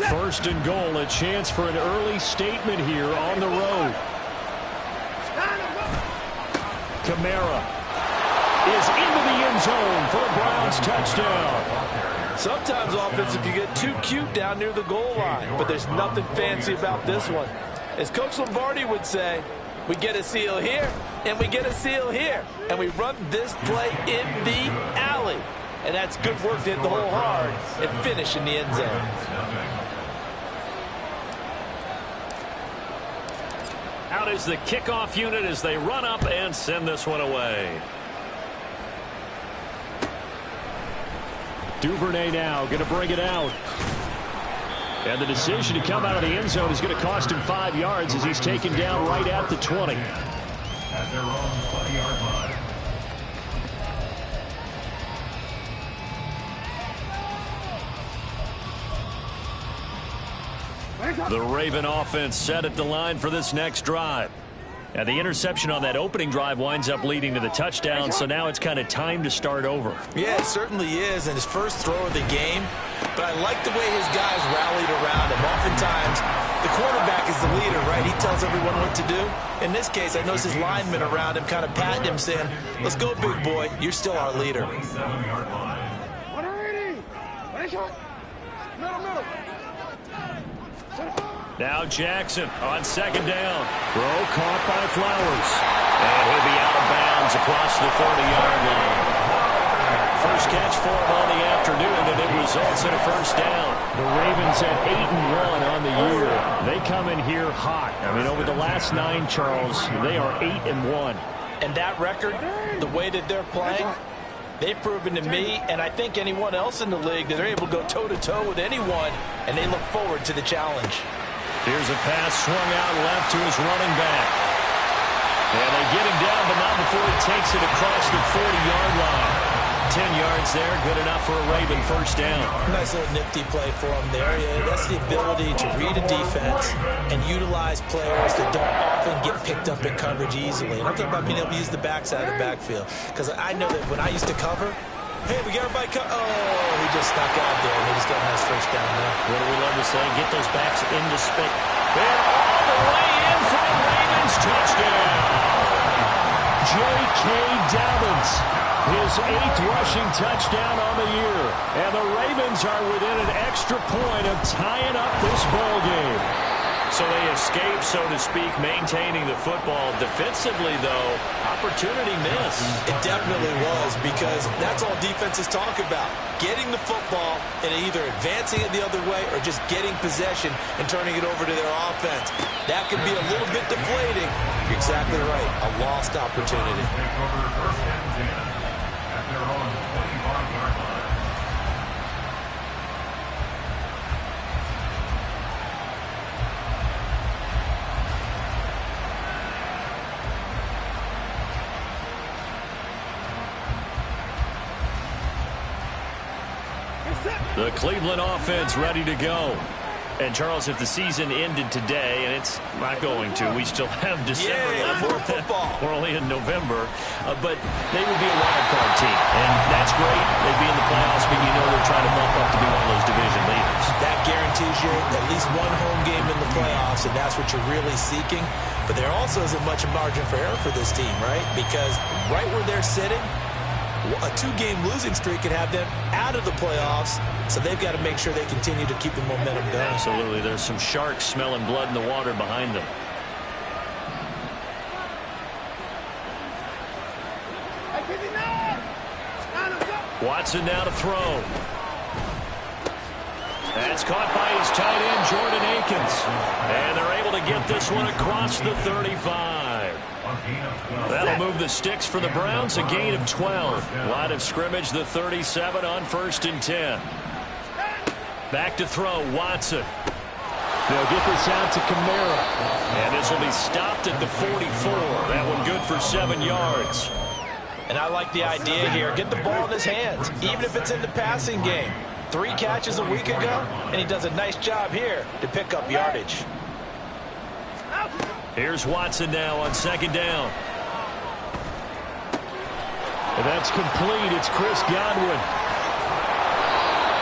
First and goal, a chance for an early statement here on the road. Kamara is into the end zone for a Browns touchdown. Sometimes offenses can get too cute down near the goal line, but there's nothing fancy about this one. As Coach Lombardi would say, we get a seal here, and we get a seal here, and we run this play in the alley. And that's good work to hit the hole hard and finish in the end zone. Out is the kickoff unit as they run up and send this one away. Duvernay now going to bring it out. And the decision to come out of the end zone is going to cost him 5 yards as he's taken down right at the 20. At their own 20-yard line. The Raven offense set at the line for this next drive. And the interception on that opening drive winds up leading to the touchdown, so now it's kind of time to start over. Yeah, it certainly is, and his first throw of the game. But I like the way his guys rallied around him. Oftentimes, the quarterback is the leader, right? He tells everyone what to do. In this case, I noticed his linemen around him kind of patting him, saying, let's go, big boy. You're still our leader. Now Jackson on second down. Throw caught by Flowers. And he'll be out of bounds across the 40-yard line. First catch for him on the afternoon, and it results in a first down. The Ravens at 8-1 on the year. They come in here hot. I mean, over the last 9, Charles, they are 8-1. And that record, the way that they're playing, they've proven to me, and I think anyone else in the league, that they're able to go toe-to-toe with anyone, and they look forward to the challenge. Here's a pass swung out left to his running back. And they get him down, but not before he takes it across the 40-yard line. 10 yards there, good enough for a Raven first down. Nice little nifty play for him there. Yeah, that's the ability to read a defense and utilize players that don't often get picked up in coverage easily. And I'm talking about being able to use the backside of the backfield. Because I know that when I used to cover, hey, we got everybody oh, he just stuck out there, and they just got a nice first down there. What do we love to say? Get those backs into space. They're all the way in for a Ravens touchdown. J.K. Dobbins, his 8th rushing touchdown on the year. And the Ravens are within an extra point of tying up this ball game. So they escape, so to speak, maintaining the football. Defensively, though, opportunity missed. It definitely was, because that's all defenses talk about. Getting the football and either advancing it the other way or just getting possession and turning it over to their offense. That can be a little bit deflating. You're exactly right. A lost opportunity. The Cleveland offense ready to go. And, Charles, if the season ended today, and it's not going to, we still have December left. More football. We're only in November. But they would be a wild card team. And that's great. They'd be in the playoffs, but you know they're trying to bump up to be one of those division leaders. That guarantees you at least one home game in the playoffs, and that's what you're really seeking. But there also isn't much margin for error for this team, right? Because right where they're sitting, a 2-game losing streak could have them out of the playoffs, so they've got to make sure they continue to keep the momentum going. Absolutely. There's some sharks smelling blood in the water behind them. Watson now to throw. That's caught by his tight end, Jordan Akins. And they're able to get this one across the 35. That'll move the sticks for the Browns, a gain of 12. Line of scrimmage, the 37 on 1st and 10. Back to throw, Watson. They'll get this out to Kamara. And this will be stopped at the 44. That one good for 7 yards. And I like the idea here. Get the ball in his hands, even if it's in the passing game. 3 catches a week ago, and he does a nice job here to pick up yardage. Here's Watson now on 2nd down. And that's complete. It's Chris Godwin.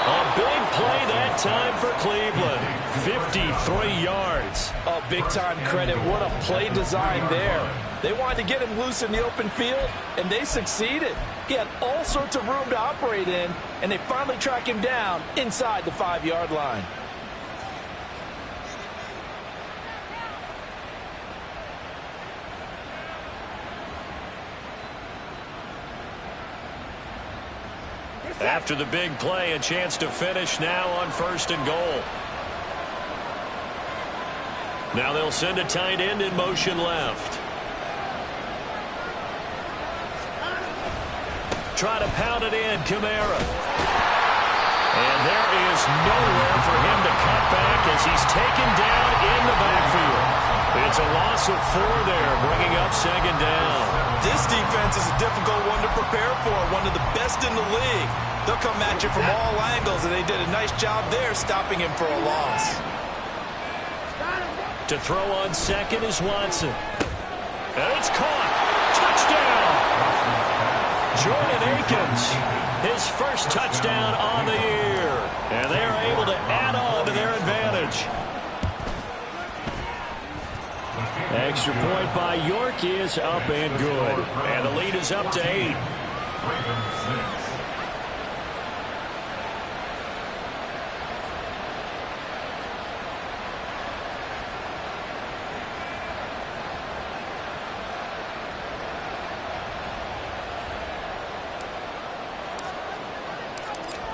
A big play that time for Cleveland. 53 yards. Oh, big-time credit. What a play design there. They wanted to get him loose in the open field, and they succeeded. He had all sorts of room to operate in, and they finally track him down inside the 5-yard line. After the big play, a chance to finish now on 1st and goal. Now they'll send a tight end in motion left. Try to pound it in, Kamara. And there is nowhere for him to cut back as he's taken down in the backfield. It's a loss of 4 there, bringing up 2nd down. This defense is a difficult one to prepare for, one of the best in the league. They'll come at you from all angles, and they did a nice job there stopping him for a loss. To throw on 2nd is Watson. And it's caught. Touchdown! Jordan Akins, his first touchdown on the year. And they are able to add on to their advantage. Extra point by York is up and good. And the lead is up to 8.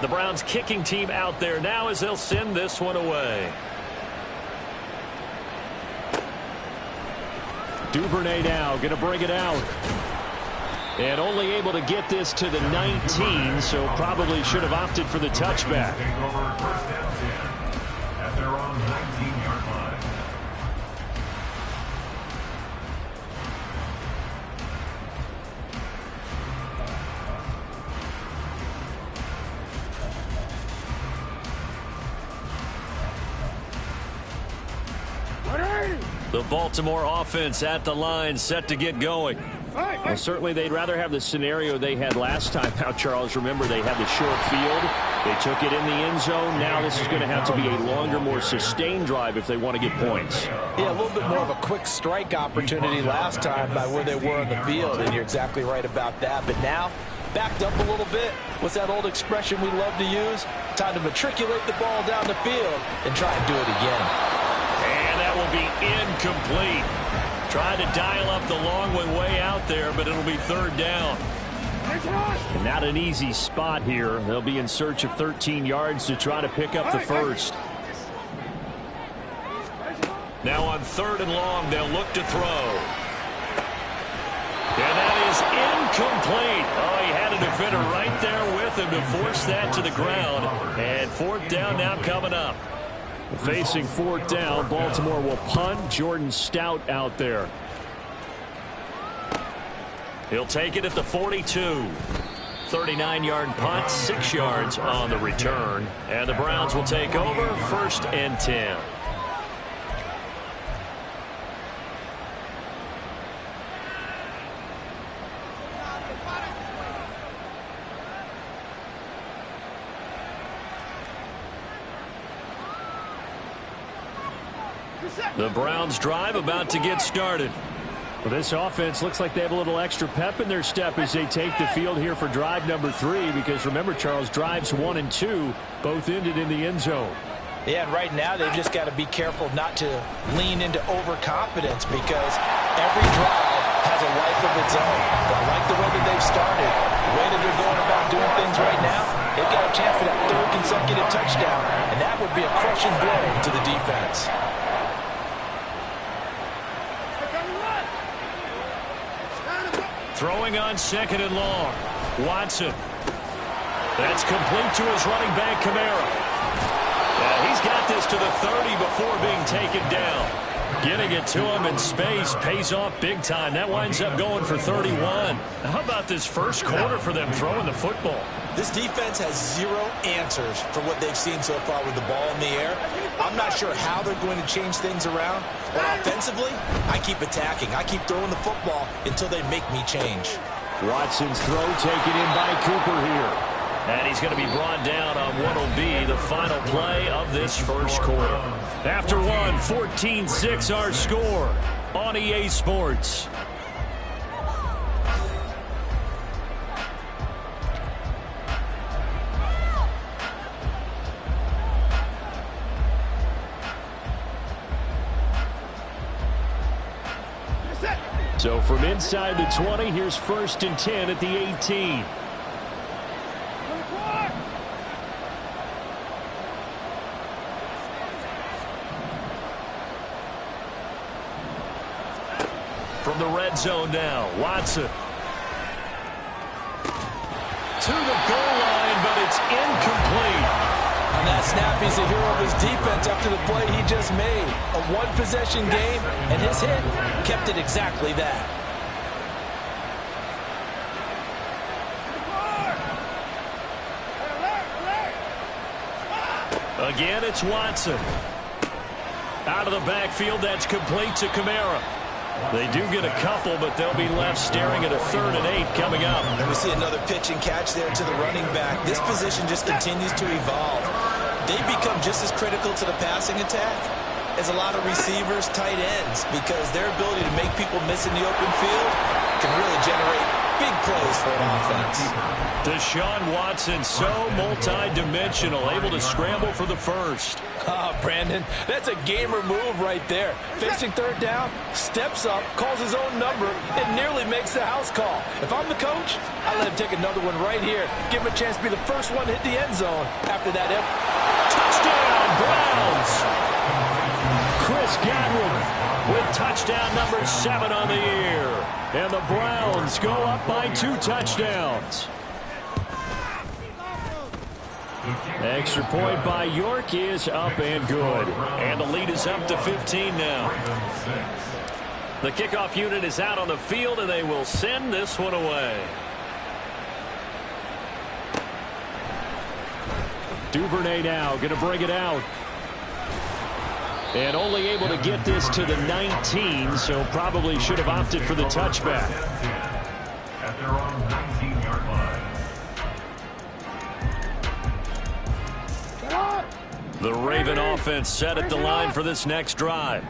The Browns kicking team out there now as they'll send this one away. Duvernay now going to bring it out. And only able to get this to the 19, so probably should have opted for the touchback. At their own 19-yard line. The Baltimore offense at the line, set to get going. Well, certainly they'd rather have the scenario they had last time out, Charles. Remember, they had the short field. They took it in the end zone. Now this is going to have to be a longer, more sustained drive if they want to get points. Yeah, a little bit more of a quick strike opportunity last time by where they were on the field, and you're exactly right about that. But now, backed up a little bit. What's that old expression we love to use? Time to matriculate the ball down the field and try and do it again. And that will be incomplete. Trying to dial up the long one way out there, but it'll be 3rd down. And not an easy spot here. They'll be in search of 13 yards to try to pick up the first. Now on 3rd and long, they'll look to throw. And that is incomplete. Oh, he had a defender right there with him to force that to the ground. And 4th down now coming up. Facing 4th down, Baltimore will punt. Jordan Stout out there. He'll take it at the 42. 39-yard punt, 6 yards on the return. And the Browns will take over, 1st and 10. The Browns drive about to get started. Well, this offense looks like they have a little extra pep in their step as they take the field here for drive number 3, because remember, Charles, drives 1 and 2 both ended in the end zone. Yeah, and right now they've just got to be careful not to lean into overconfidence, because every drive has a life of its own. But I like the way that they've started, the way that they're going about doing things right now. They've got a chance for that 3rd consecutive touchdown, and that would be a crushing blow to the defense. Throwing on 2nd and long. Watson. That's complete to his running back, Kamara. He's got this to the 30 before being taken down. Getting it to him in space pays off big time. That winds up going for 31. How about this first quarter for them throwing the football? This defense has 0 answers for what they've seen so far with the ball in the air. I'm not sure how they're going to change things around. But offensively, I keep attacking. I keep throwing the football until they make me change. Watson's throw taken in by Cooper here. And he's going to be brought down on what will be the final play of this first quarter. After one, 14-6 our score on EA Sports. So from inside the 20, here's 1st and 10 at the 18. From the red zone now, Watson. To the goal line, but it's incomplete. On that snap, he's a hero of his defense after the play he just made. A one-possession game, and his hit kept it exactly that. Again, it's Watson. Out of the backfield, that's complete to Kamara. They do get a couple, but they'll be left staring at a 3rd and 8 coming up. And we see another pitch and catch there to the running back. This position just continues to evolve. They become just as critical to the passing attack as a lot of receivers, tight ends, because their ability to make people miss in the open field can really generate big plays for an offense. Deshaun Watson, so multi-dimensional, able to scramble for the first. Brandon, that's a gamer move right there. Facing 3rd down, steps up, calls his own number, and nearly makes the house call. If I'm the coach, I let him take another one right here. Give him a chance to be the first one to hit the end zone after that. Touchdown, Browns! Chris Godwin with touchdown number 7 on the year. And the Browns go up by 2 touchdowns. Extra point by York is up and good. And the lead is up to 15 now. The kickoff unit is out on the field, and they will send this one away. Duvernay now going to bring it out. And only able to get this to the 19, so probably should have opted for the touchback. At their own 19-yard line. The Raven offense set at the line for this next drive.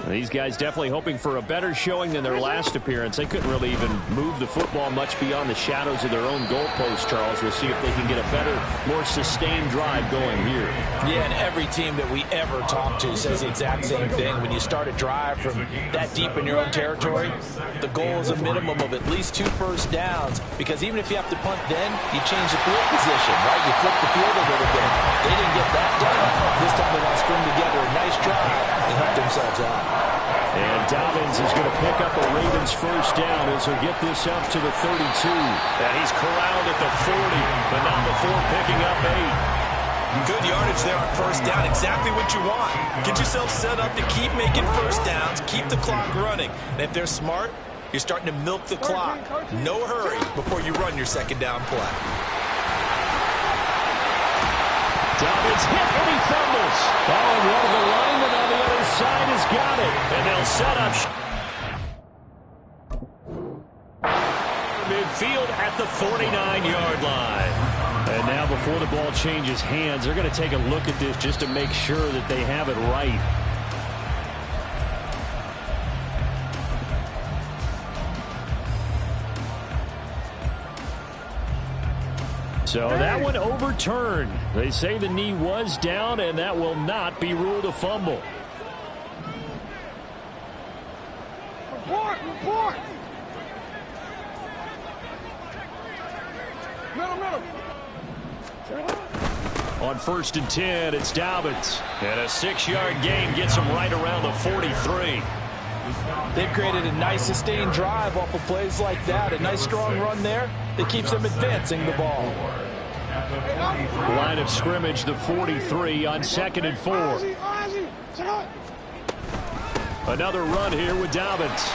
These guys definitely hoping for a better showing than their last appearance. They couldn't really even move the football much beyond the shadows of their own goalpost, Charles. We'll see if they can get a better, more sustained drive going here. Yeah, and every team that we ever talk to says the exact same thing. When you start a drive from that deep in your own territory, the goal is a minimum of at least 2 first downs, because even if you have to punt then, you change the field position, right? You flip the field a little bit. They didn't get that done. This time they want to string together a nice drive and help themselves out. And Dobbins is going to pick up a Ravens first down as he'll get this up to the 32. And he's corralled at the 40, but now before picking up 8. Good yardage there on first down. Exactly what you want. Get yourself set up to keep making first downs, keep the clock running. And if they're smart, you're starting to milk the clock. No hurry before you run your second down play. Dobbins hit and he fumbles. Oh, and one of the linemen on the other side has got it. And they'll set up midfield at the 49-yard line. And now before the ball changes hands, they're going to take a look at this just to make sure that they have it right. So that one overturned. They say the knee was down, and that will not be ruled a fumble. Report! Middle. On 1st and 10, it's Dobbins. And a 6-yard gain gets him right around the 43. They've created a nice sustained drive off of plays like that. A nice strong run there that keeps them advancing the ball. Line of scrimmage, the 43 on 2nd and 4. Another run here with Dobbins.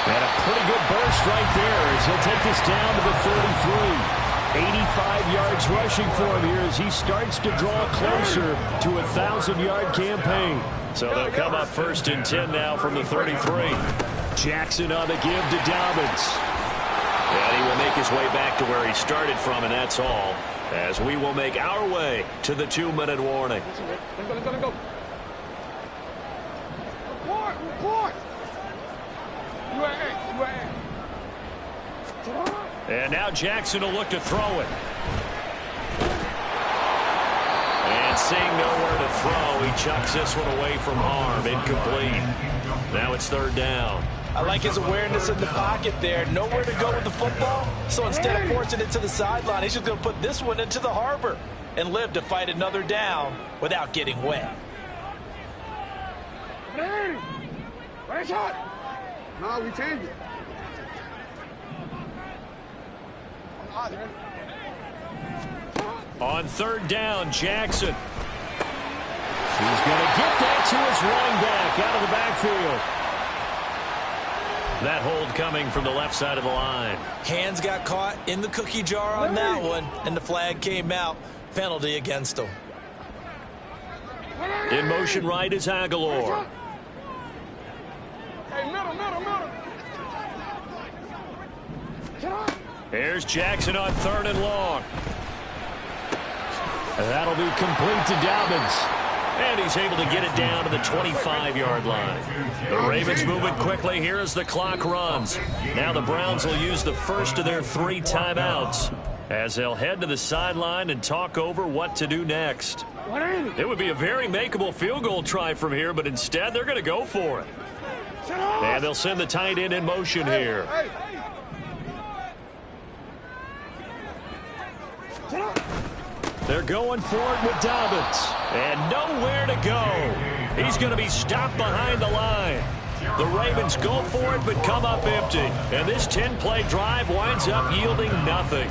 And a pretty good burst right there as he'll take this down to the 33. 85 yards rushing for him here as he starts to draw closer to a 1,000-yard campaign. So they'll come up 1st and 10 now from the 33. Jackson on the give to Dobbins. And he will make his way back to where he started from, and that's all, as we will make our way to the 2-minute warning. Let's go. Report. UAA. And now Jackson will look to throw it. And seeing nowhere to throw, he chucks this one away from harm. Incomplete. Now it's 3rd down. I like his awareness in the pocket there. Nowhere to go with the football. So instead of forcing it to the sideline, he's just going to put this one into the harbor and live to fight another down without getting wet. Right shot. No, we changed it. On 3rd down, Jackson. He's going to get that to his running back out of the backfield. That hold coming from the left side of the line. Hands got caught in the cookie jar on that one, and the flag came out. Penalty against him. In motion right is Aguilar. Hey, middle. Here's Jackson on 3rd and long. That'll be complete to Dobbins. And he's able to get it down to the 25-yard line. The Ravens moving quickly here as the clock runs. Now the Browns will use the first of their 3 timeouts as they'll head to the sideline and talk over what to do next. It would be a very makeable field goal try from here, but instead they're going to go for it. And they'll send the tight end in motion here. They're going for it with Dobbins. And nowhere to go. He's going to be stopped behind the line. The Ravens go for it but come up empty. And this 10-play drive winds up yielding nothing.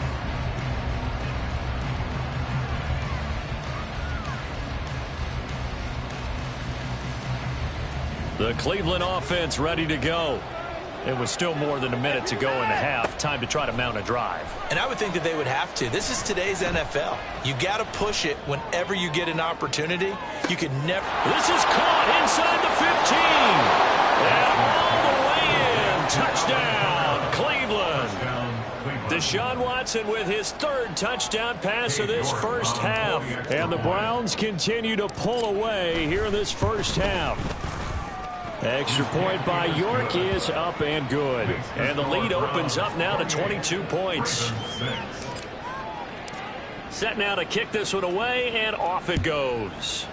The Cleveland offense ready to go. It was still more than a minute to go in the half. Time to try to mount a drive. And I would think that they would have to. This is today's NFL. You got to push it whenever you get an opportunity. You can never. This is caught inside the 15. And all the way in. Touchdown, Cleveland. Deshaun Watson with his 3rd touchdown pass of this first half. And the Browns continue to pull away here in this first half. Extra point by York is up and good. And the lead opens up now to 22 points. Set now to kick this one away, and off it goes.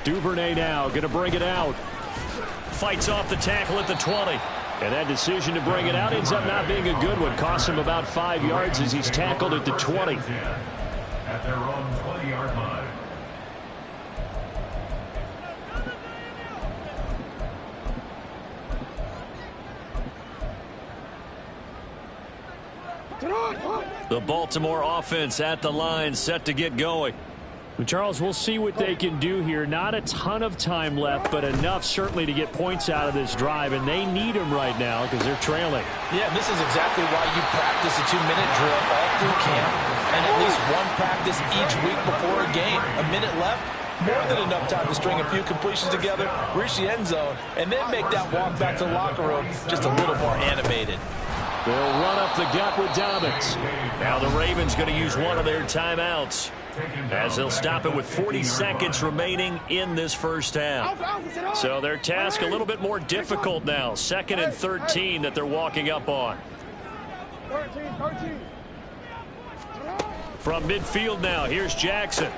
Duvernay now going to bring it out. Fights off the tackle at the 20. And that decision to bring it out ends up not being a good one. Costs him about 5 yards as he's tackled at the 20. At their own 20-yard line. The Baltimore offense at the line, set to get going. Well, Charles, we'll see what they can do here. Not a ton of time left, but enough certainly to get points out of this drive, and they need them right now because they're trailing. Yeah, this is exactly why you practice a 2-minute drill all through camp and at least one practice each week before a game. A minute left, more than enough time to string a few completions together, reach the end zone, and then make that walk back to the locker room just a little more animated. They'll run up the gut with Dobbins. Now the Ravens going to use one of their timeouts as they'll stop it with 40 seconds remaining in this first half. So their task a little bit more difficult now. 2nd and 13 that they're walking up on. 13. From midfield now, here's Jackson.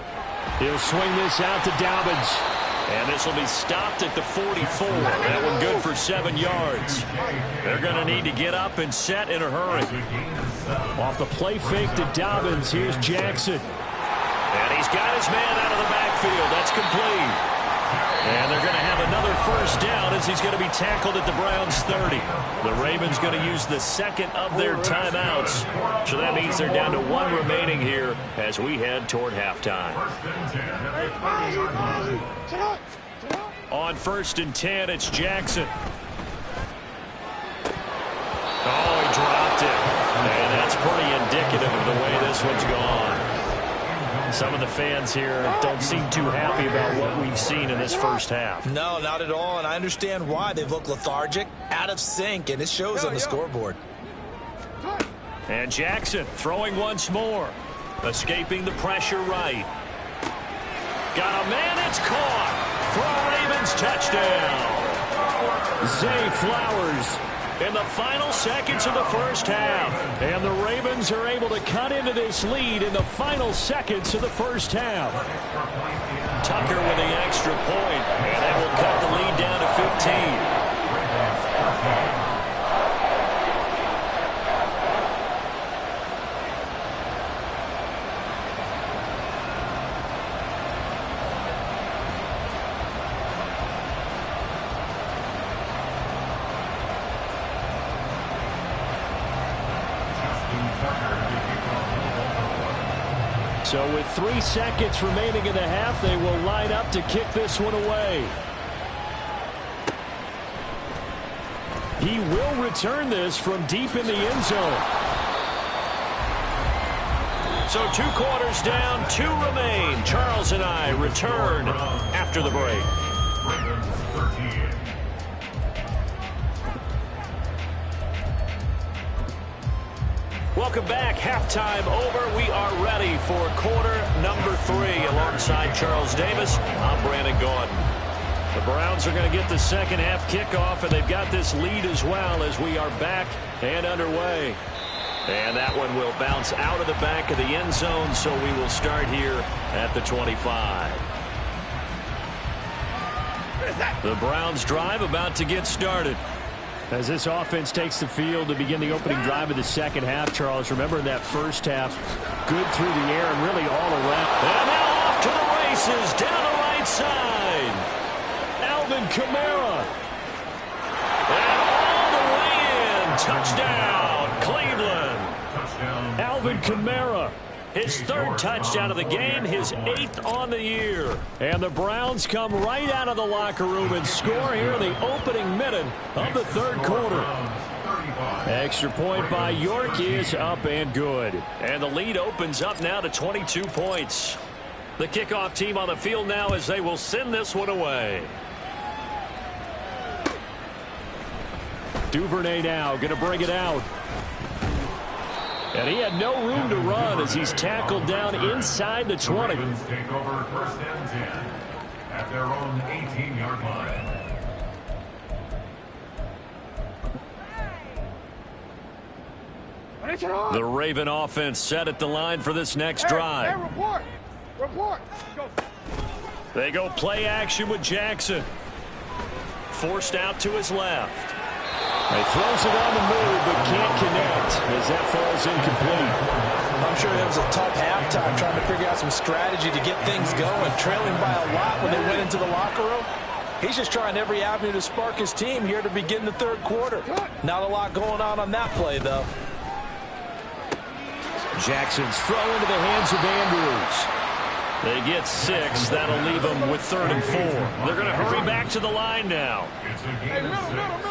He'll swing this out to Dobbins. And this will be stopped at the 44. That one good for 7 yards. They're going to need to get up and set in a hurry. Off the play fake to Dobbins, here's Jackson. And he's got his man out of the backfield. That's complete. And they're going to have another first down as he's going to be tackled at the Browns' 30. The Ravens going to use the 2nd of their timeouts. So that means they're down to 1 remaining here as we head toward halftime. On 1st and 10, it's Jackson. Oh, he dropped it. And that's pretty indicative of the way this one's gone. Some of the fans here don't seem too happy about what we've seen in this first half. No, not at all, and I understand why. They've looked lethargic, out of sync, and it shows on the scoreboard. And Jackson throwing once more. Escaping the pressure right. Got a man, it's caught for a Ravens touchdown. Zay Flowers in the final seconds of the first half. And the Ravens are able to cut into this lead in the final seconds of the first half. Tucker with the extra point, and that will cut the lead down to 15. So with 3 seconds remaining in the half, they will line up to kick this one away. He will return this from deep in the end zone. So 2 quarters down, 2 remain. Charles and I return after the break. Welcome back. Halftime over. We are ready for quarter number 3. Alongside Charles Davis, I'm Brandon Gaudin. The Browns are going to get the second half kickoff, and they've got this lead as well as we are back and underway. And that one will bounce out of the back of the end zone, so we will start here at the 25. The Browns drive about to get started. As this offense takes the field to begin the opening drive of the second half, Charles, remember in that first half, good through the air and really all around. And now off to the races, down the right side. Alvin Kamara. And all the way in. Touchdown, Cleveland. Alvin Kamara. His 3rd touchdown of the game, his 8th on the year. And the Browns come right out of the locker room and score here in the opening minute of the 3rd quarter. Extra point by York is up and good. And the lead opens up now to 22 points. The kickoff team on the field now as they will send this one away. Duvernay now going to bring it out. And he had no room to run as he's tackled down inside the 20. Take over 1st and 10 at their own 18-yard line. The Raven offense set at the line for this next drive. Hey, report. Report. Go. They go play action with Jackson. Forced out to his left. He throws it on the move, but can't connect as that falls incomplete. I'm sure it was a tough halftime trying to figure out some strategy to get things going, trailing by a lot when they went into the locker room. He's just trying every avenue to spark his team here to begin the 3rd quarter. Not a lot going on that play, though. Jackson's throw into the hands of Andrews. They get 6. That'll leave them with 3rd and 4. They're going to hurry back to the line now. It's a gain of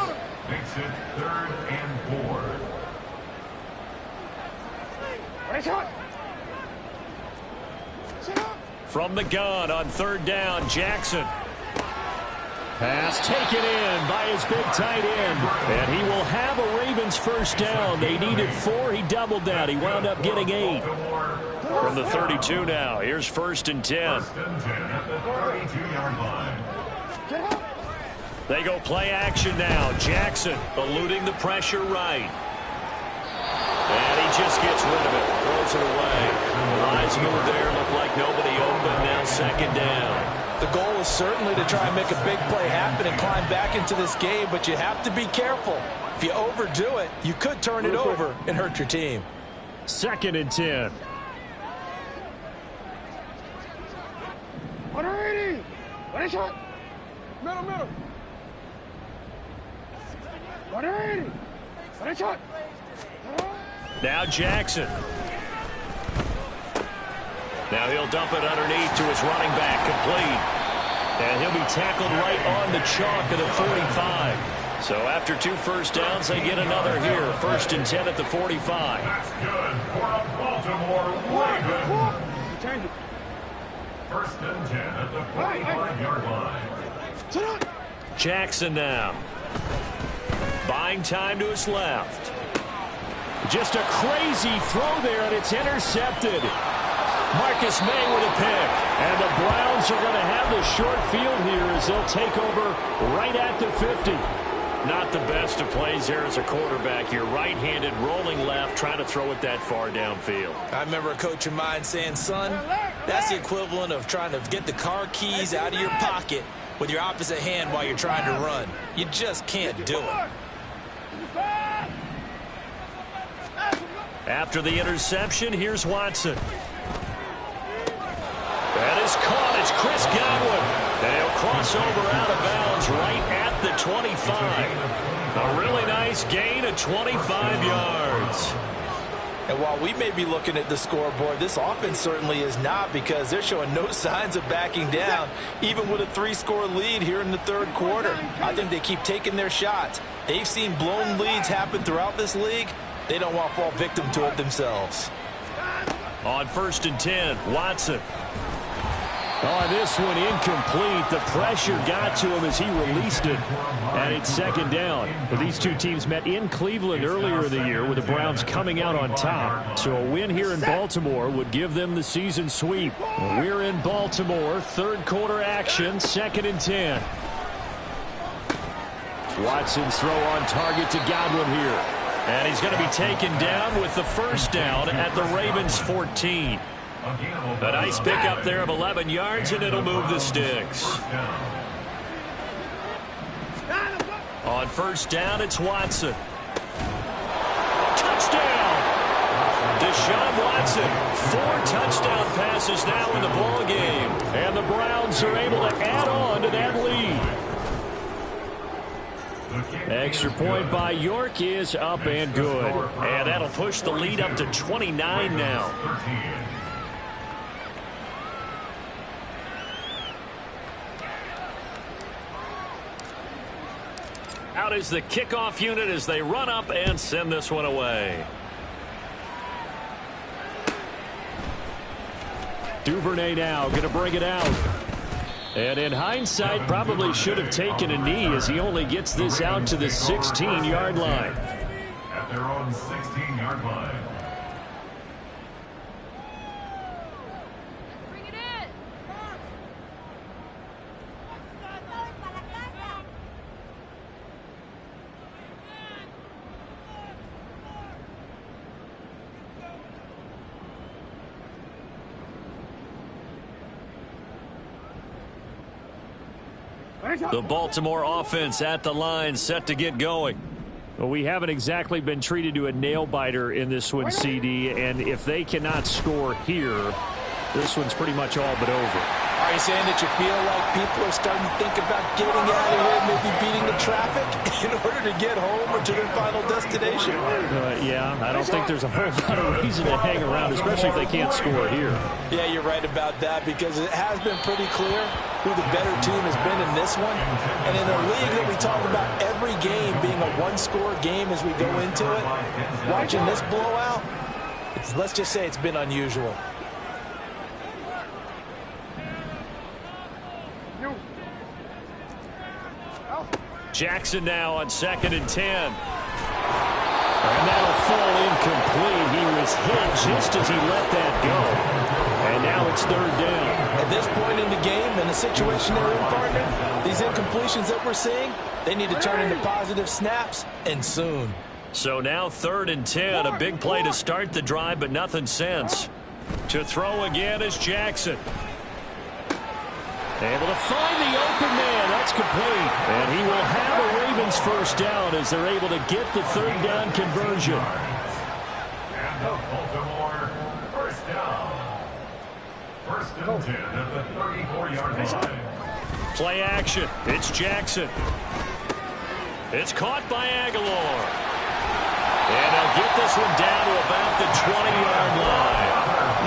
6. Makes it 3rd and 4. From the gun on 3rd down, Jackson. Pass taken in by his big tight end. And he will have a Ravens 1st down. They needed 4. He doubled that. He wound up getting 8. From the 32 now. Here's 1st and 10. 1st and 10 at the 32-yard line. They go play action now. Jackson eluding the pressure right. And he just gets rid of it. Throws it away. Nice move there. Looked like nobody open. Now 2nd down. The goal is certainly to try and make a big play happen and climb back into this game, but you have to be careful. If you overdo it, you could turn it over and hurt your team. 2nd and 10. 180. Ready, shot. Middle. 180. Ready, shot. Now Jackson. Now he'll dump it underneath to his running back, complete. And he'll be tackled right on the chalk of the 45. So after 2 first downs, they get another here. 1st and 10 at the 45. That's good for a Baltimore Raven. Change it. First and 10 at the 45-yard line. Jackson now. Buying time to his left. Just a crazy throw there, and it's intercepted. Marcus May with a pick. And the Browns are going to have the short field here as they'll take over right at the 50. Not the best of plays there as a quarterback. You're right-handed, rolling left, trying to throw it that far downfield. I remember a coach of mine saying, son, that's the equivalent of trying to get the car keys out of your pocket with your opposite hand while you're trying to run. You just can't do it. After the interception, here's Watson. That is caught. It's Chris Godwin. They'll cross over out of bounds right at the 25. A really nice gain of 25 yards. And while we may be looking at the scoreboard, this offense certainly is not, because they're showing no signs of backing down, even with a 3-score lead here in the third quarter. I think they keep taking their shots. They've seen blown leads happen throughout this league. They don't want to fall victim to it themselves. On first and 10, Watson. Oh, this one incomplete. The pressure got to him as he released it. And it's second down. But these two teams met in Cleveland earlier in the year with the Browns coming out on top. So a win here in Baltimore would give them the season sweep. We're in Baltimore. Third quarter action. Second and 10. Watson's throw on target to Godwin here. And he's going to be taken down with the first down at the Ravens' 14. A nice pickup there of 11 yards, and it'll move the sticks. On first down, it's Watson. Touchdown! Deshaun Watson, 4 touchdown passes now in the ballgame. And the Browns are able to add on to that lead. Extra point by York is up and good. And that'll push the lead up to 29 now. Out is the kickoff unit as they run up and send this one away. Duvernay now going to bring it out. And in hindsight, probably should have taken a knee as he only gets this out to the 16-yard line. At their own 16-yard line. Bring it in. The Baltimore offense at the line, set to get going. Well, we haven't exactly been treated to a nail-biter in this one, CD, and if they cannot score here, this one's pretty much all but over. Are you saying that you feel like people are starting to think about getting out of here, maybe beating the traffic in order to get home or to their final destination? Yeah, I don't think there's a whole lot of reason to hang around, especially if they can't score here. Yeah, you're right about that, because it has been pretty clear who the better team has been in this one. And in a league that we talk about every game being a one-score game as we go into it, watching this blowout, let's just say it's been unusual. Jackson now on second and 10. And that'll fall incomplete. He was hit just as he let that go. And now it's third down. At this point in the game, in the situation they're in, partner, these incompletions that we're seeing, they need to turn into positive snaps, and soon. So now third and 10. A big play to start the drive, but nothing since. To throw again is Jackson. Able to find the open man. That's complete. And he will have a Ravens first down as they're able to get the third down conversion. And the Baltimore first down. First and 10 at the 34-yard line. Play action. It's Jackson. It's caught by Aguilar. And they'll get this one down to about the 20-yard line.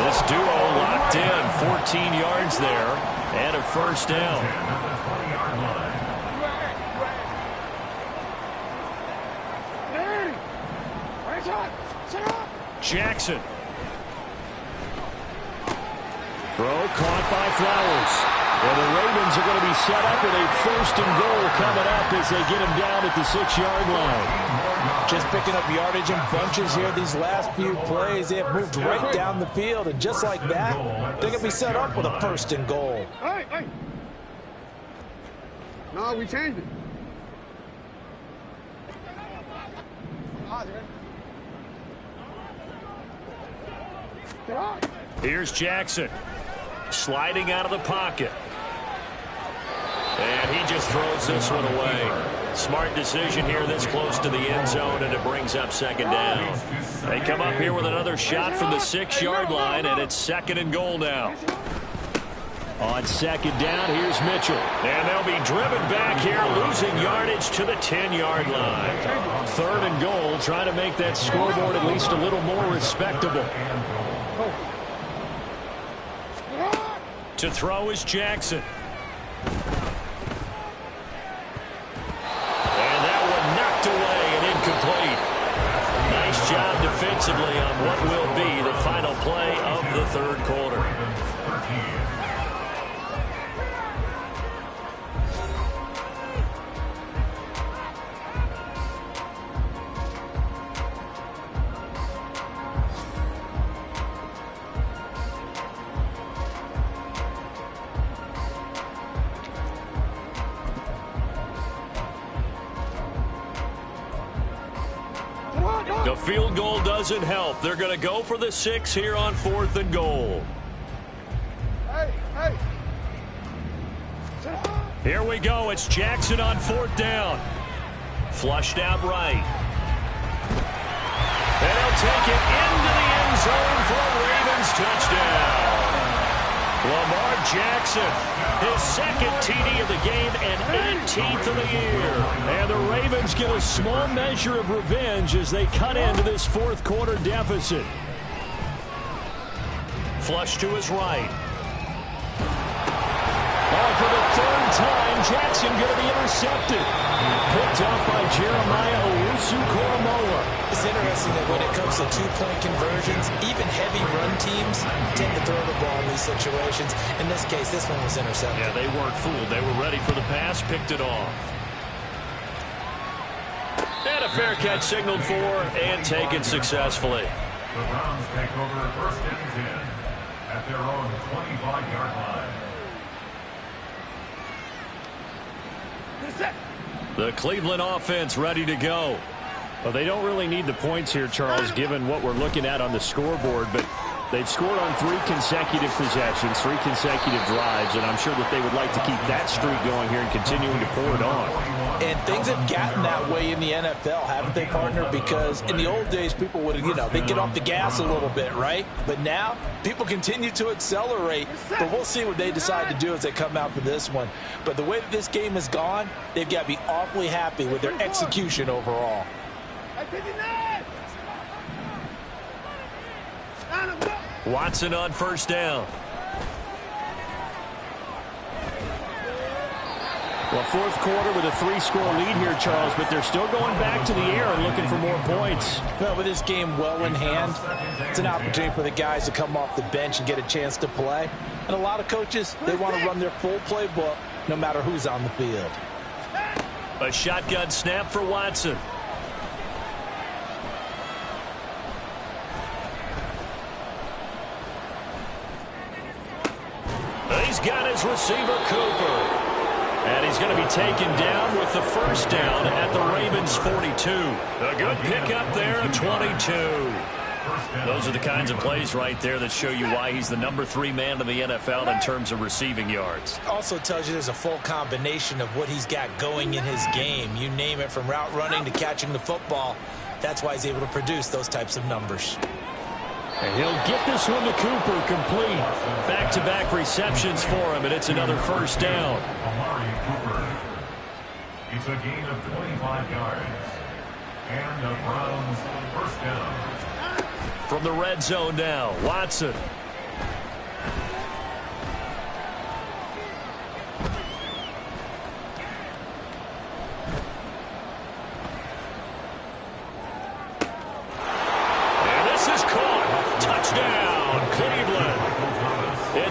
This duo locked in, 14 yards there, and a first down. Jackson. Throw caught by Flowers. And the Ravens are going to be set up with a 1st and goal coming up as they get him down at the 6-yard line. Just picking up yardage in bunches here these last few plays. They have moved right down the field, and just like that, they're going to be set up with a 1st and goal. Hey, hey. No, we changed it. Here's Jackson. Sliding out of the pocket. And he just throws this one away. Smart decision here this close to the end zone, and it brings up 2nd down. They come up here with another shot from the 6-yard line, and it's 2nd and goal now. On 2nd down, here's Mitchell. And they'll be driven back here, losing yardage to the 10-yard line. 3rd and goal, trying to make that scoreboard at least a little more respectable. To throw is Jackson. And that one knocked away and incomplete. Nice job defensively on what will be the final play of the 3rd quarter. The field goal doesn't help. They're going to go for the 6 here on 4th and goal. Hey, hey. Here we go. It's Jackson on 4th down. Flushed out right. And he'll take it into the end zone for a Ravens touchdown. Lamar Jackson, his 2nd TD of the game and 18th of the year. And the Ravens get a small measure of revenge as they cut into this 4th quarter deficit. Flush to his right. Oh, for the 3rd time, Jackson going to be intercepted. Picked up by Jeremiah Owusu-Koramoah. It's interesting that when it comes to 2-point conversions, even heavy run teams tend to throw the ball in these situations. In this case, this one was intercepted. Yeah, they weren't fooled. They were ready for the pass, picked it off. And a fair catch signaled for and taken successfully. The Browns take over 1st and 10 at their own 25-yard line. The Cleveland offense ready to go. Well, they don't really need the points here, Charles, given what we're looking at on the scoreboard, but they've scored on 3 consecutive possessions, 3 consecutive drives, and I'm sure that they would like to keep that streak going here and continuing to pour it on. And things have gotten that way in the NFL, haven't they, partner? Because in the old days, people would, they'd get off the gas a little bit, right? But now, people continue to accelerate, but we'll see what they decide to do as they come out for this one. But the way that this game has gone, they've got to be awfully happy with their execution overall. Watson on 1st down. Well, 4th quarter with a 3-score lead here, Charles, but they're still going back to the air and looking for more points. Well, with this game well in hand, it's an opportunity for the guys to come off the bench and get a chance to play. And a lot of coaches, they want to run their full playbook no matter who's on the field. A shotgun snap for Watson. He's got his receiver, Cooper. And he's going to be taken down with the 1st down at the Ravens 42. A good pickup there, 22. Those are the kinds of plays right there that show you why he's the number 3 man in the NFL in terms of receiving yards. Also tells you there's a full combination of what he's got going in his game. You name it, from route running to catching the football. That's why he's able to produce those types of numbers. And he'll get this one to Cooper, complete. Back-to-back receptions for him, and it's another 1st down. Amari Cooper. It's a gain of 25 yards. And the Browns 1st down. From the red zone now, Watson.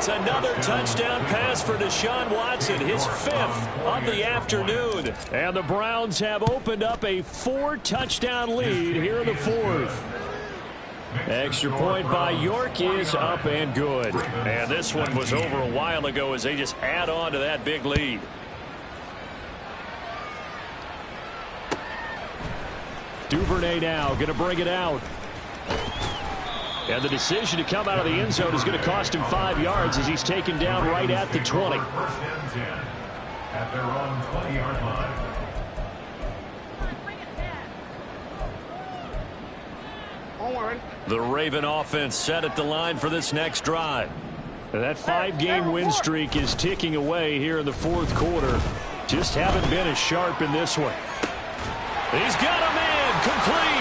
It's another touchdown pass for Deshaun Watson, his 5th of the afternoon. And the Browns have opened up a 4-touchdown lead here in the 4th. Extra point by York is up and good. And this one was over a while ago as they just add on to that big lead. Duvernay now going to bring it out. And the decision to come out of the end zone is going to cost him 5 yards as he's taken down right at the 20. First and 10 at their own 20-yard line. The Raven offense set at the line for this next drive. And that 5-game win streak is ticking away here in the 4th quarter. Just haven't been as sharp in this one. He's got a man complete.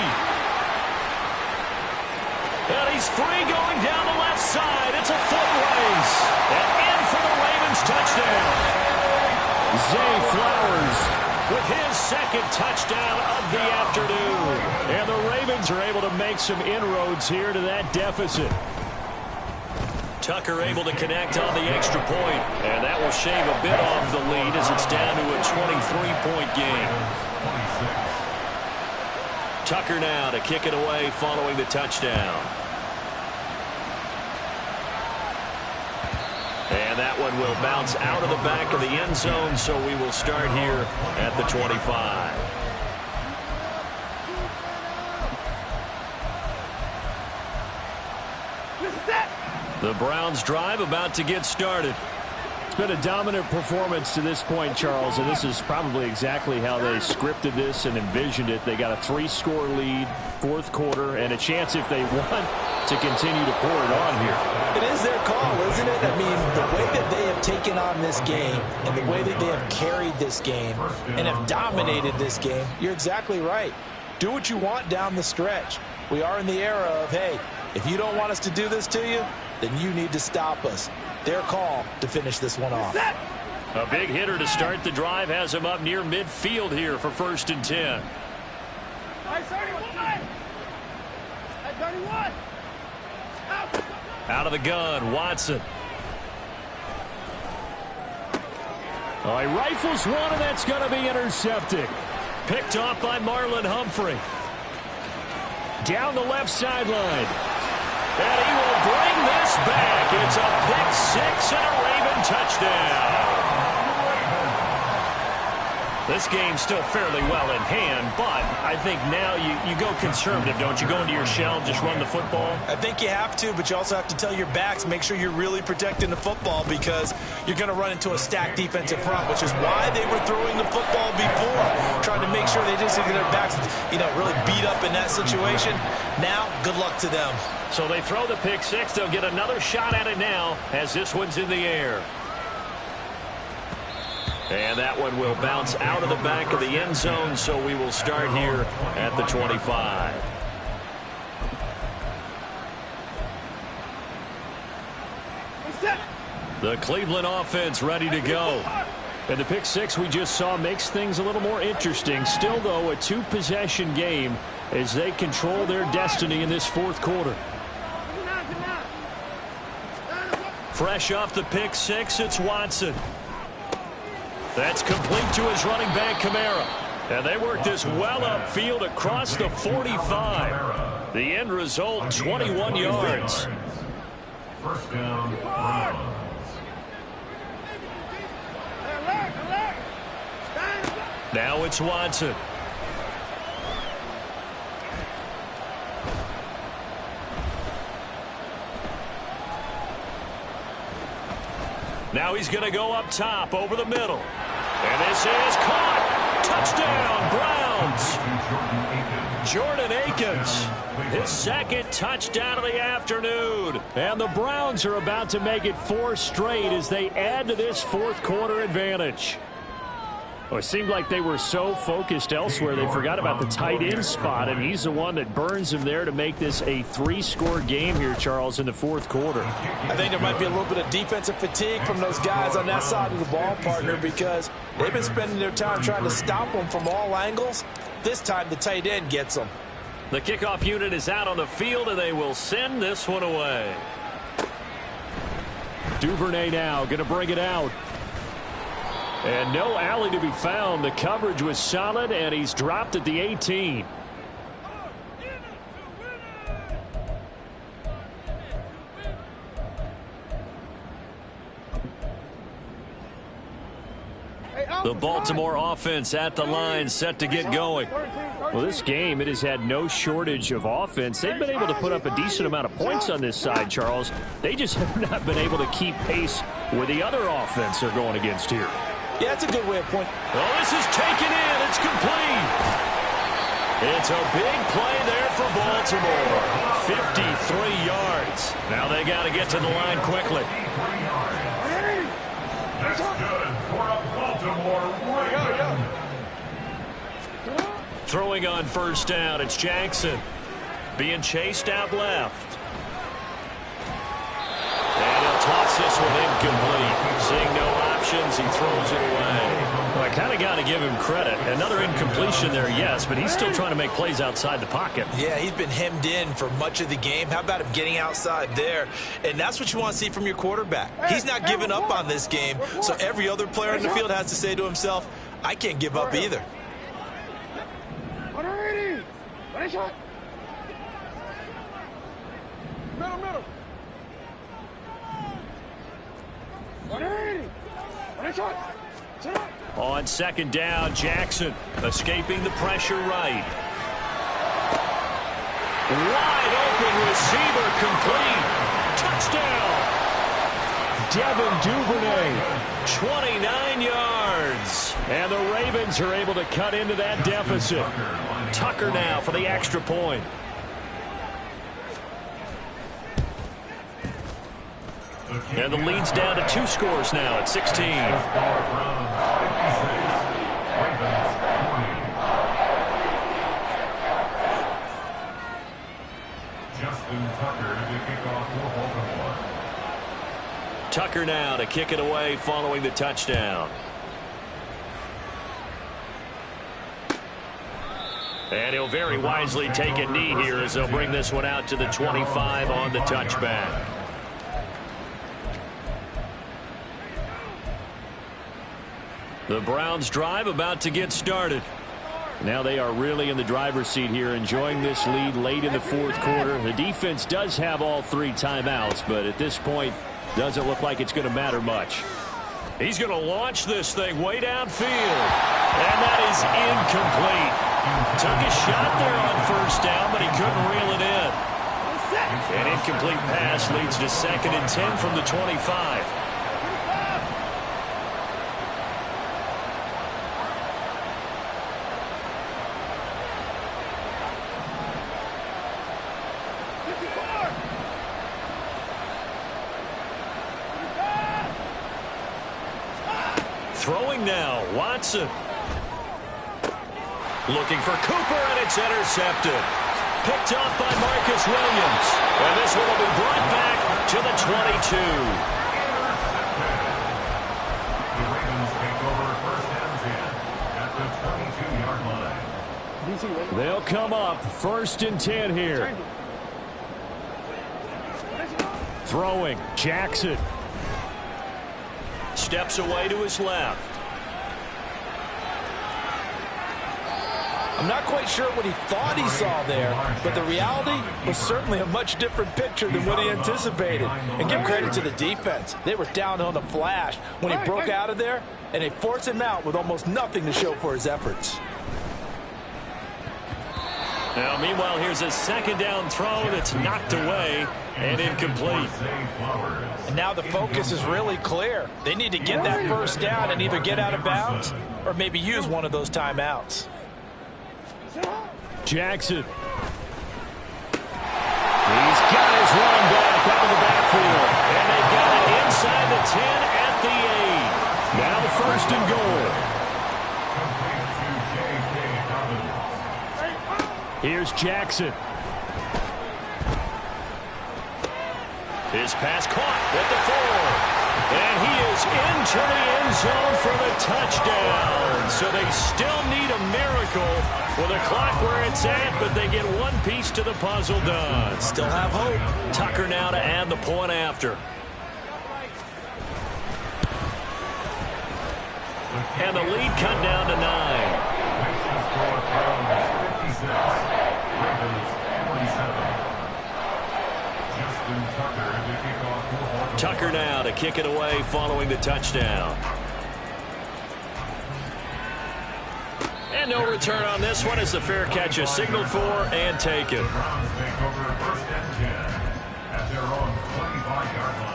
And he's free going down the left side. It's a foot race. And in for the Ravens touchdown. Zay Flowers with his 2nd touchdown of the afternoon. And the Ravens are able to make some inroads here to that deficit. Tucker able to connect on the extra point. And that will shave a bit off the lead as it's down to a 23-point game. Tucker now to kick it away following the touchdown. And that one will bounce out of the back of the end zone, so we will start here at the 25. The Browns drive about to get started. It's been a dominant performance to this point, Charles, and this is probably exactly how they scripted this and envisioned it. They got a 3-score lead, 4th quarter, and a chance if they want to continue to pour it on here. It is their call, isn't it? I mean, the way that they have taken on this game and the way that they have carried this game and have dominated this game, you're exactly right. Do what you want down the stretch. We are in the era of, hey, if you don't want us to do this to you, then you need to stop us. Their call to finish this one off. A big hitter to start the drive has him up near midfield here for 1st and 10. Out of the gun, Watson. Oh, he rifles one, and that's going to be intercepted. Picked off by Marlon Humphrey. Down the left sideline. And he will bring this back. It's a pick 6 and a Raven touchdown. This game's still fairly well in hand, but I think now you go conservative, don't you? Go into your shell, just run the football. I think you have to, but you also have to tell your backs, make sure you're really protecting the football because you're going to run into a stacked defensive front, which is why they were throwing the football before, trying to make sure they just get their backs, really beat up in that situation. Now, good luck to them. So they throw the pick 6. They'll get another shot at it now as this one's in the air. And that one will bounce out of the back of the end zone, so we will start here at the 25. The Cleveland offense ready to go. And the pick 6 we just saw makes things a little more interesting. Still, though, a 2-possession game as they control their destiny in this 4th quarter. Fresh off the pick 6, it's Watson. That's complete to his running back, Kamara. And they work this well upfield across the 45. The end result, 21 yards. First down, Browns. Now it's Watson. Now he's going to go up top over the middle. And this is caught. Touchdown, Browns. Jordan Akins, his 2nd touchdown of the afternoon. And the Browns are about to make it 4 straight as they add to this 4th quarter advantage. Well, it seemed like they were so focused elsewhere they forgot about the tight end spot, and he's the one that burns them there to make this a 3-score game here, Charles, in the 4th quarter. I think there might be a little bit of defensive fatigue from those guys on that side of the ball, partner, because they've been spending their time trying to stop them from all angles. This time the tight end gets them. The kickoff unit is out on the field, and they will send this one away. Duvernay now going to bring it out. And no alley to be found. The coverage was solid, and he's dropped at the 18. The Baltimore offense at the line, set to get going. Well, this game, it has had no shortage of offense. They've been able to put up a decent amount of points on this side, Charles. They just have not been able to keep pace with the other offense they're going against here. Yeah, that's a good way of pointing. Oh, this is taken in. It's complete. It's a big play there for Baltimore. 53 yards. Now they got to get to the line quickly. That's good for a Baltimore Raven. Throwing on first down, it's Jackson. Being chased out left. And he'll toss this one incomplete. Seeing no options, he throws it away. Well, I kind of got to give him credit. Another incompletion there, yes, but he's still trying to make plays outside the pocket. Yeah, he's been hemmed in for much of the game. How about him getting outside there? And that's what you want to see from your quarterback. He's not giving up on this game, so every other player in the field has to say to himself, I can't give up either. Middle. On second down, Jackson escaping the pressure right. Wide open receiver complete. Touchdown. Devin Duvernay, 29 yards. And the Ravens are able to cut into that deficit. Tucker now for the extra point. And the lead's down to 2 scores now at 16. Justin Tucker to kick off for Baltimore. Tucker now to kick it away following the touchdown. And he'll very wisely take a knee here as they'll bring this one out to the 25 on the touchback. The Browns drive about to get started. Now they are really in the driver's seat here, enjoying this lead late in the fourth quarter. The defense does have all 3 timeouts, but at this point, doesn't look like it's going to matter much. He's going to launch this thing way downfield. And that is incomplete. Took a shot there on first down, but he couldn't reel it in. An incomplete pass leads to 2nd and 10 from the 25. Throwing now, Watson. Looking for Cooper, and it's intercepted. Picked off by Marcus Williams. And this one will be brought back to the 22. The Ravens take over 1st and 10 at the 22-yard line. They'll come up 1st and 10 here. Throwing, Jackson. Steps away to his left. I'm not quite sure what he thought he saw there, but the reality was certainly a much different picture than what he anticipated. And give credit to the defense. They were down on the flash when he broke out of there, and they forced him out with almost nothing to show for his efforts. Now, meanwhile, here's a 2nd down throw that's knocked away and incomplete. And now the focus is really clear. They need to get that first down and either get out of bounds or maybe use one of those timeouts. Jackson. He's got his running back out of the backfield. And they've got it inside the 10 at the 8. Now 1st and goal. Here's Jackson. His pass caught at the 4. And he is into the end zone for the touchdown. So they still need a miracle with the clock where it's at, but they get one piece to the puzzle done. Still have hope. Tucker now to add the point after. And the lead cut down to 9. Makes the score Browns 56, Ravens 47. Justin Tucker to kick off for Baltimore. Tucker now to kick it away following the touchdown. And no return on this one as the fair catch is signaled for and taken. The Browns take over 1st and 10 at their own 25-yard line.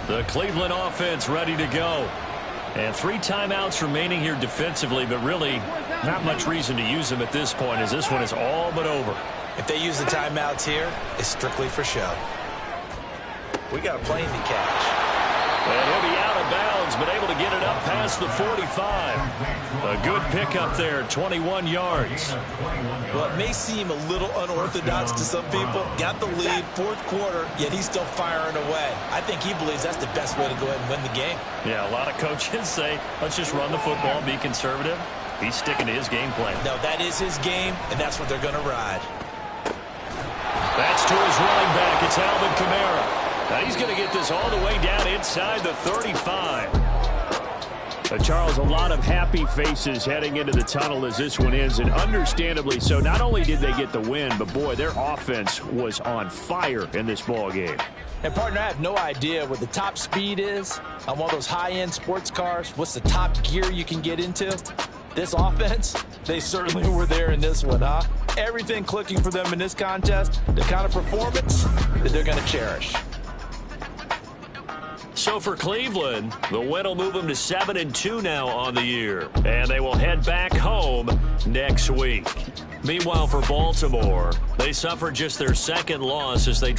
The Cleveland offense ready to go. And 3 timeouts remaining here defensively, but really not much reason to use them at this point as this one is all but over. If they use the timeouts here, it's strictly for show. We got a plane to catch. And he'll be out of bounds, but able to get it up past the 45. A good pickup there, 21 yards. Well, it may seem a little unorthodox to some people. Got the lead, 4th quarter, yet he's still firing away. I think he believes that's the best way to go ahead and win the game. Yeah, a lot of coaches say, let's just run the football, be conservative. He's sticking to his game plan. No, that is his game, and that's what they're going to ride. That's to his running back. It's Alvin Kamara. Now he's going to get this all the way down inside the 35. Charles, a lot of happy faces heading into the tunnel as this one ends, and understandably so. Not only did they get the win, but, boy, their offense was on fire in this ball game. And, partner, I have no idea what the top speed is on one of those high-end sports cars. What's the top gear you can get into? This offense, they certainly were there in this one, huh? Everything clicking for them in this contest, the kind of performance that they're going to cherish. So for Cleveland, the win will move them to 7-2 now on the year. And they will head back home next week. Meanwhile, for Baltimore, they suffered just their 2nd loss as they